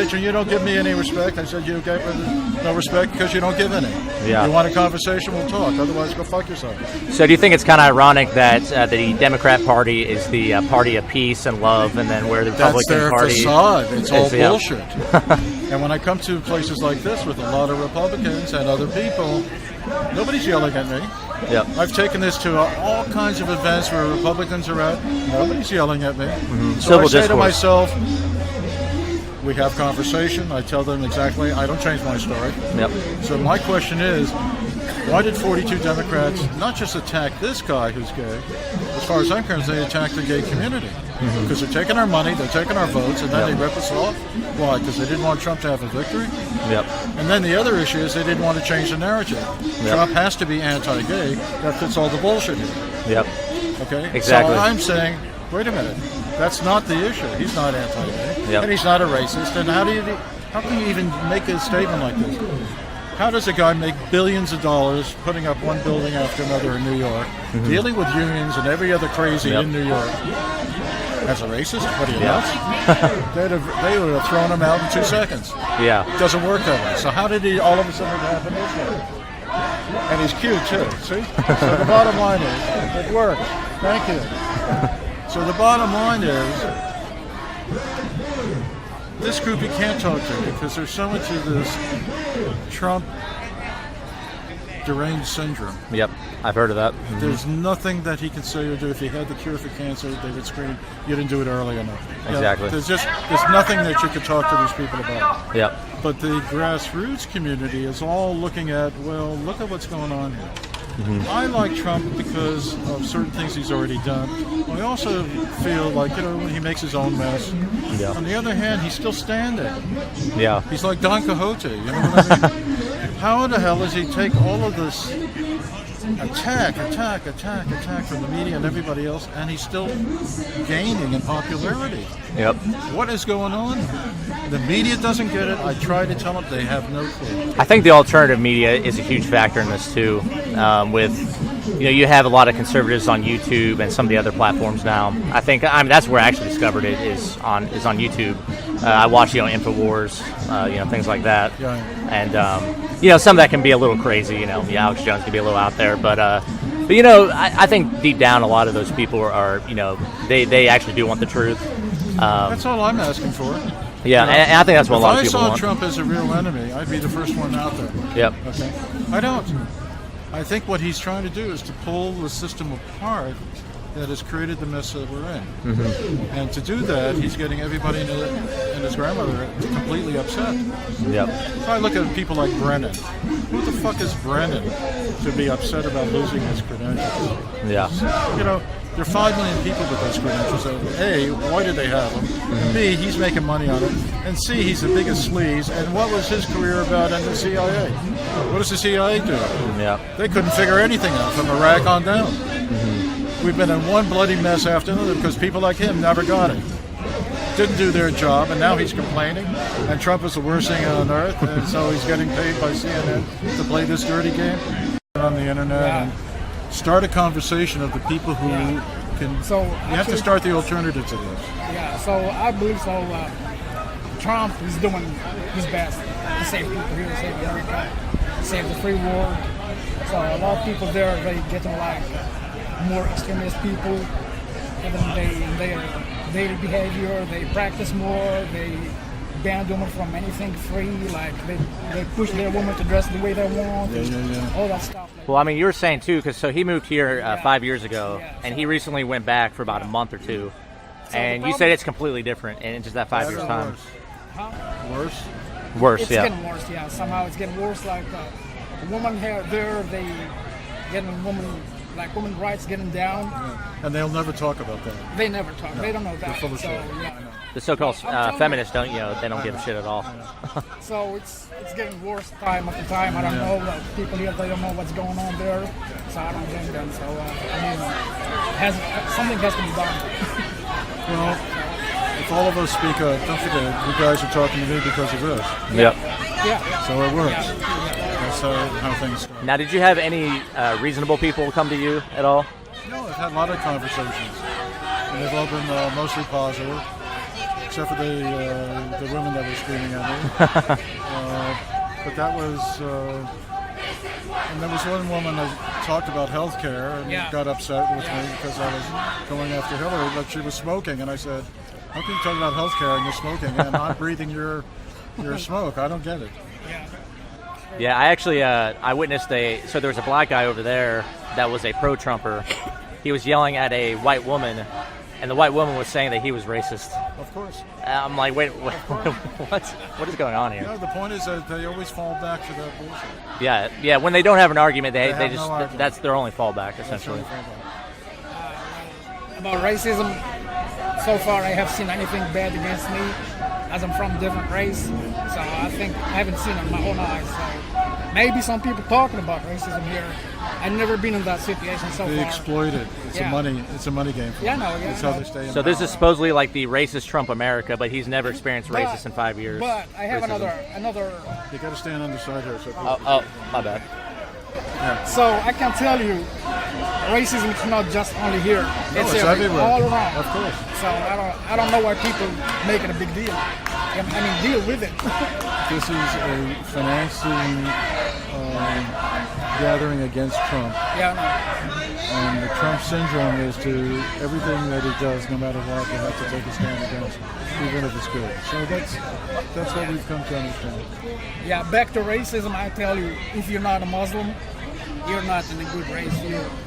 bitch and you don't give me any respect. I said, you get no respect because you don't give any. Yeah. You want a conversation, we'll talk. Otherwise, go fuck yourself. So do you think it's kind of ironic that the Democrat Party is the party of peace and love, and then where the Republican Party... That's their facade. It's all bullshit. Yeah. And when I come to places like this with a lot of Republicans and other people, nobody's yelling at me. Yep. I've taken this to all kinds of events where Republicans are at. Nobody's yelling at me. Mm-hmm. So I say to myself, we have conversation. I tell them exactly. I don't change my story. Yep. So my question is, why did 42 Democrats not just attack this guy who's gay? As far as I'm concerned, they attacked the gay community. Because they're taking our money, they're taking our votes, and then they rip us off. Why? Because they didn't want Trump to have a victory? Yep. And then the other issue is they didn't want to change the narrative. Yep. Trump has to be anti-gay. That fits all the bullshit here. Yep. Okay? Exactly. So I'm saying, wait a minute. That's not the issue. He's not anti-gay. Yep. And he's not a racist. And how can you even make a statement like this? How does a guy make billions of dollars putting up one building after another in New York, dealing with unions and every other crazy in New York? As a racist? What are you nuts? They would have thrown him out in 2 seconds. Yeah. It doesn't work that way. So how did he all of a sudden happen this way? And he's cute too, see? So the bottom line is, it worked. Thank you. So the bottom line is, this group you can't talk to because there's so much of this Trump deranged syndrome. Yep, I've heard of that. There's nothing that he can say or do. If he had the cure for cancer, they would scream, you didn't do it early enough. Exactly. There's nothing that you could talk to these people about. Yep. But the grassroots community is all looking at, well, look at what's going on here. I like Trump because of certain things he's already done. I also feel like, he makes his own mess. Yeah. On the other hand, he's still standing. Yeah. He's like Don Quixote, you know what I mean? How the hell does he take all of this attack from the media and everybody else, and he's still gaining in popularity? Yep. What is going on? The media doesn't get it. I try to tell them, they have no clue. I think the alternative media is a huge factor in this too. You have a lot of conservatives on YouTube and some of the other platforms now. I mean that's where I actually discovered it is on YouTube. I watch Infowars, things like that. Yeah. And some of that can be a little crazy. Alex Jones can be a little out there, but I think deep down a lot of those people are they actually do want the truth. That's all I'm asking for. Yeah, and I think that's what a lot of people want. If I saw Trump as a real enemy, I'd be the first one out there. Yep. Okay. I don't. I think what he's trying to do is to pull the system apart that has created the mess that we're in. And to do that, he's getting everybody and his grandmother completely upset. Yep. So I look at people like Brennan. Who the fuck is Brennan to be upset about losing his credentials? Yeah. There are 5 million people with those credentials. So A, why did they have them? B, he's making money on it. And C, he's the biggest sleaze. And what was his career about in the CIA? What does the CIA do? Yeah. They couldn't figure anything out from Iraq on down. We've been in one bloody mess after another because people like him never got it. Didn't do their job, and now he's complaining. And Trump is the worst thing on earth, and so he's getting paid by CNN to play this dirty game on the internet. And start a conversation of the people who can. So you have to start the alternative to this. Yeah, so I believe so. Trump is doing his best to save people here, to save America, to save the free world. So a lot of people there, they getting like more extremist people, and their daily behavior, they practice more, they ban women from anything free, like they push their women to dress the way they want, all that stuff. Well, I mean, you were saying too, because he moved here 5 years ago, and he recently went back for about a month or two, and you said it's completely different in just that 5 years time. Worse? Worse, it's getting worse, yeah. Somehow it's getting worse. Like the woman here, they getting women rights getting down. Yeah. And they'll never talk about that. They never talk. No. They don't know that. They're full of shit. Yeah. The so-called feminists don't, they don't give a shit at all. So it's getting worse time after time. I don't know. People here, they don't know what's going on there. So I don't blame them. So something has to be done. Well, if all of us speak up, don't forget, you guys are talking to me because of this. Yep. Yeah. So it works. That's how things start. Now, did you have any reasonable people come to you at all? No, I've had a lot of conversations. And they've all been mostly positive. except for the women that were screaming at me. But that was, and there was one woman that talked about health care and got upset with me because I was going after Hillary, but she was smoking, and I said, how can you talk about health care and you're smoking and not breathing your smoke? I don't get it. Yeah, I actually I witnessed so there was a black guy over there that was a pro-Trumper. He was yelling at a white woman, and the white woman was saying that he was racist. Of course. I'm like, wait, what is going on here? The point is that they always fall back to that bullshit. Yeah. When they don't have an argument, they have just no argument. that's their only fallback, essentially. About racism, so far I have seen anything bad against me, as I'm from a different race. So I think I haven't seen it in my own eyes. So maybe some people talking about racism here. I've never been in that situation so They far. exploit it. It's a money game for them. It's how they stay in So this power. is supposedly like the racist Trump America, but he's never experienced racist in 5 years. But I have another. You got to stand on the side here. So Oh, my bad. So I can tell you, racism is not just only here. it's everywhere. All around. Of course. So I don't know why people make it a big deal. I mean, deal with it. This is a financing gathering against Trump. Yeah, And the Trump syndrome is to everything that he does, no matter what, you have to take a stand against, even if it's good. So that's what we've come to understand. Yeah, back to racism, I tell you, if you're not a Muslim, you're not in a good race.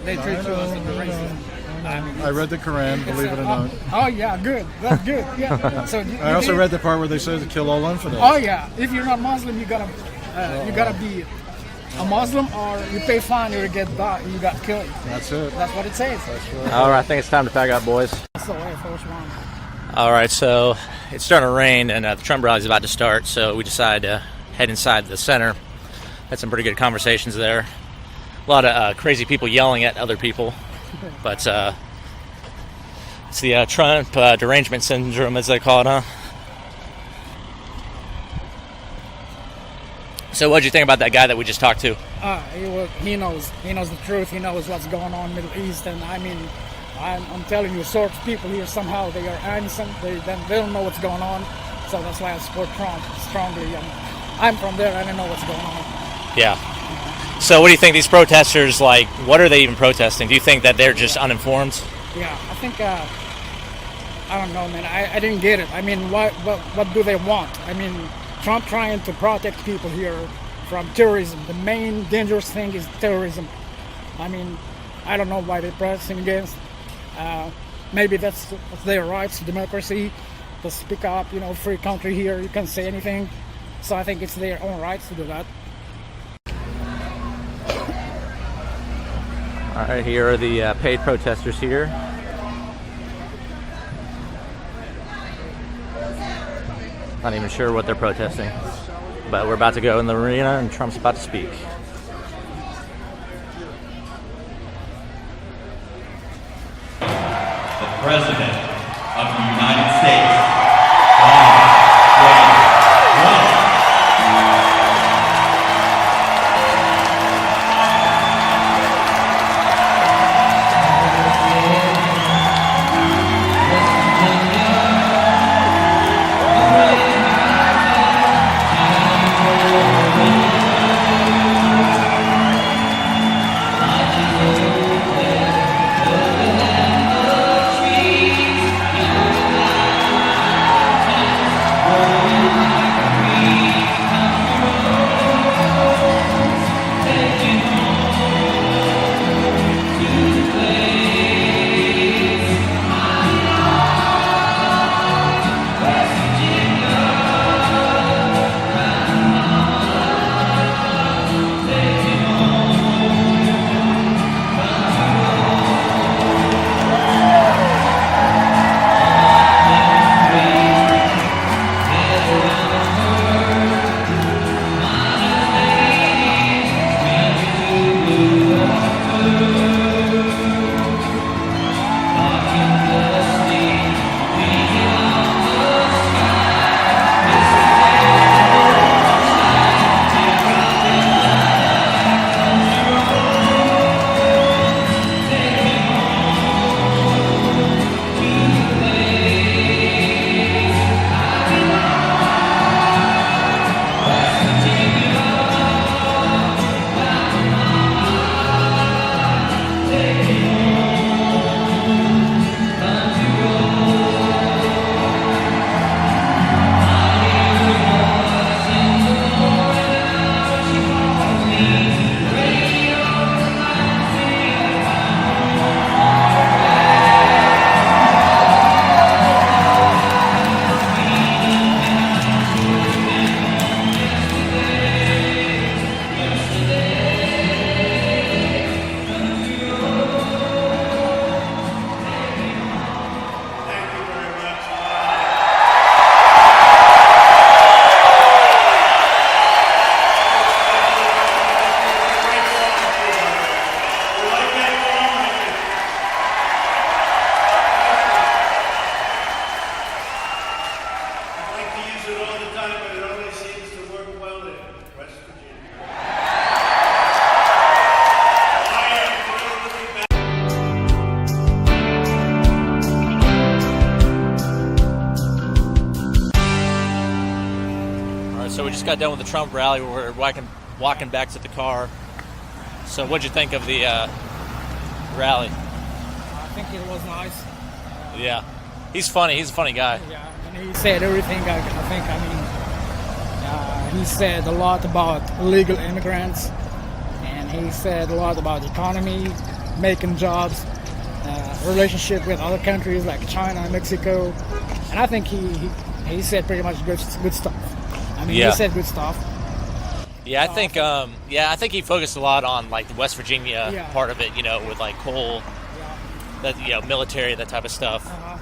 They treat you as a racist. I read the Quran, believe it or not. Oh yeah, good. That's good. Yeah. So I also read the part where they say to kill all infidels. Oh yeah, if you're not Muslim, you gotta be a Muslim, or you pay fine or you get killed. That's it. That's what it says. That's right. All right, I think it's time to pack up, boys. That's the way first one. All right, so it's starting to rain, and the Trump rally is about to start, so we decided to head inside the center. Had some pretty good conversations there. A lot of crazy people yelling at other people, but it's the Trump derangement syndrome, as they call it, huh? So what'd you think about that guy that we just talked to? He knows the truth. He knows what's going on in the Middle East, and I mean, I'm telling you, sort of people here somehow they are innocent. They don't know what's going on, so that's why I support Trump strongly. I'm from there. I don't know what's going on. Yeah. So what do you think these protesters, like, what are they even protesting? Do you think that they're just uninformed? Yeah, I think, I don't know, man. I didn't get it. I mean, what do they want? I mean, Trump trying to protect people here from terrorism. The main dangerous thing is terrorism. I mean, I don't know why they're protesting against. Maybe that's their rights, democracy, to speak up, free country here. You can say anything. So I think it's their own rights to do that. All right, here are the paid protesters here. Not even sure what they're protesting, but we're about to go in the arena and Trump's about to speak. The President of the United States. So we just got done with the Trump rally. We're walking back to the car. So what'd you think of the rally? I think it was nice. Yeah, he's funny. He's a funny guy. Yeah, and he said everything. I think. He said a lot about illegal immigrants, and he said a lot about the economy, making jobs, relationship with other countries like China and Mexico, and I think he said pretty much good stuff. I mean, Yeah. he said good stuff. Yeah, I think. I think he focused a lot on like the West Virginia Yeah. part of it. With like coal, Yeah. that military, that type of stuff. Uh-huh.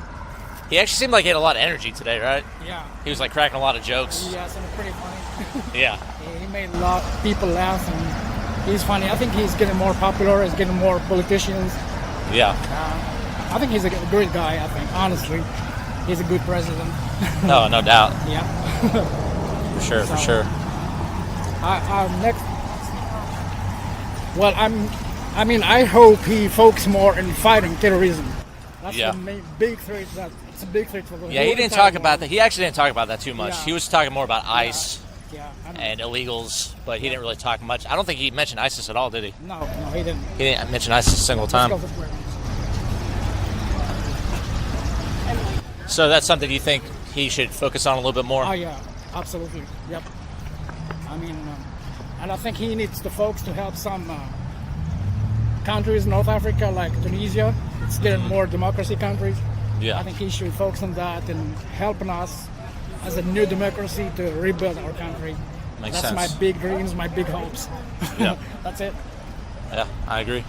He actually seemed like he had a lot of energy today, right? Yeah. He was like cracking a lot of jokes. Yes, and pretty funny. Yeah. He made a lot of people laugh, and he's funny. I think he's getting more popular. He's getting more politicians. Yeah. I think he's a great guy. I think, honestly, he's a good president. No, no doubt. Yeah. For sure. For So- sure. Next. Well, I hope he focuses more in fighting terrorism. That's Yeah. the main big threat. It's a big threat for the Yeah, whole he didn't entire talk about world. that. He actually didn't talk about that too much. Yeah. He was talking more about ICE Yeah, I know. and illegals, but he didn't really talk much. I don't think he mentioned ISIS at all, did he? No, he didn't. He didn't mention ISIS a single time. Let's go for square. So that's something you think he should focus on a little bit more? Oh yeah, absolutely. Yep. I mean, and I think he needs to focus to help some countries, North Africa, like Tunisia. It's getting more democracy countries. Yeah. I think he should focus on that and helping us as a new democracy to rebuild our country. Makes That's sense. my big dreams, my big hopes. Yeah. That's it. Yeah, I agree.